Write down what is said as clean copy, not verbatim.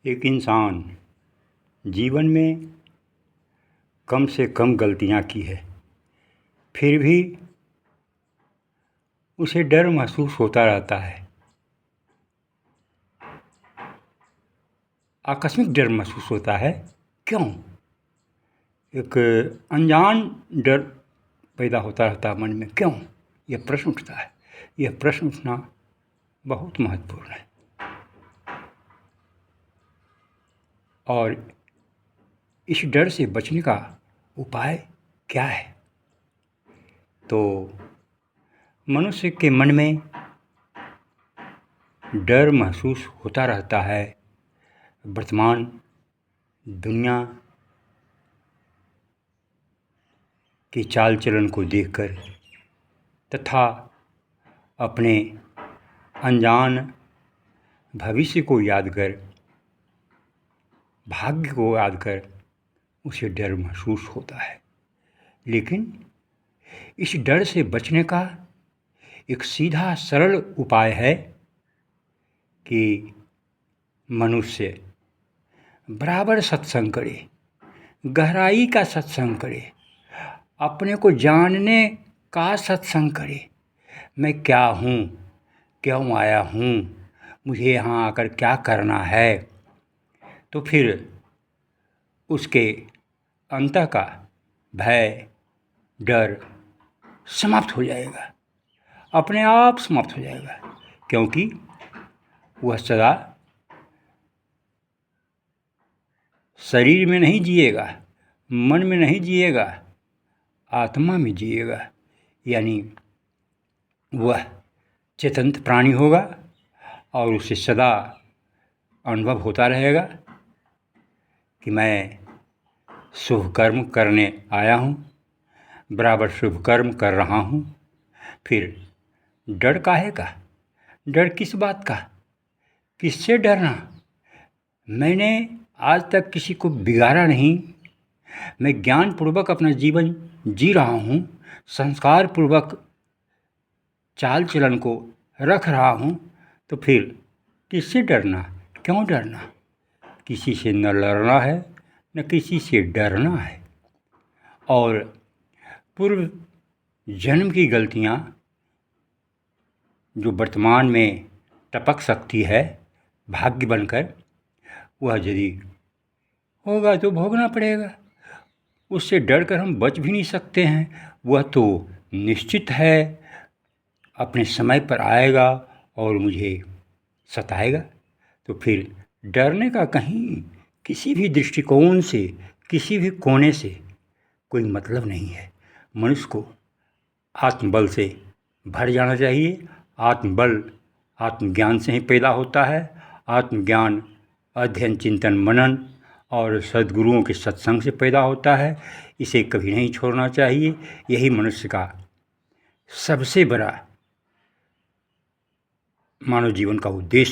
एक इंसान जीवन में कम से कम गलतियाँ की है, फिर भी उसे डर महसूस होता रहता है। आकस्मिक डर महसूस होता है। क्यों? एक अनजान डर पैदा होता रहता है मन में। क्यों? यह प्रश्न उठता है। यह प्रश्न उठना बहुत महत्वपूर्ण है। और इस डर से बचने का उपाय क्या है? तो मनुष्य के मन में डर महसूस होता रहता है वर्तमान दुनिया के चाल चलन को देखकर तथा अपने अनजान भविष्य को याद कर, भाग्य को याद कर उसे डर महसूस होता है। लेकिन इस डर से बचने का एक सीधा सरल उपाय है कि मनुष्य बराबर सत्संग करे, गहराई का सत्संग करे, अपने को जानने का सत्संग करे। मैं क्या हूँ, क्यों आया हूँ, मुझे यहाँ आकर क्या करना है। तो फिर उसके अंतः का भय, डर समाप्त हो जाएगा, अपने आप समाप्त हो जाएगा, क्योंकि वह सदा शरीर में नहीं जिएगा, मन में नहीं जिएगा, आत्मा में जिएगा। यानी वह चेतन प्राणी होगा और उसे सदा अनुभव होता रहेगा कि मैं शुभ कर्म करने आया हूँ, बराबर शुभ कर्म कर रहा हूँ। फिर डर काहे का? डर किस बात का? किससे डरना? मैंने आज तक किसी को बिगाड़ा नहीं। मैं ज्ञानपूर्वक अपना जीवन जी रहा हूँ, संस्कार पूर्वक चाल चलन को रख रहा हूँ। तो फिर किससे डरना? क्यों डरना? किसी से न लड़ना है, न किसी से डरना है। और पूर्व जन्म की गलतियाँ जो वर्तमान में टपक सकती है भाग्य बनकर, वह यदि होगा तो भोगना पड़ेगा। उससे डर कर हम बच भी नहीं सकते हैं। वह तो निश्चित है अपने समय पर आएगा और मुझे सताएगा। तो फिर डरने का कहीं किसी भी दृष्टिकोण से, किसी भी कोने से कोई मतलब नहीं है। मनुष्य को आत्मबल से भर जाना चाहिए। आत्मबल आत्मज्ञान से ही पैदा होता है। आत्मज्ञान अध्ययन, चिंतन, मनन और सद्गुरुओं के सत्संग से पैदा होता है। इसे कभी नहीं छोड़ना चाहिए। यही मनुष्य का सबसे बड़ा मानव जीवन का उद्देश्य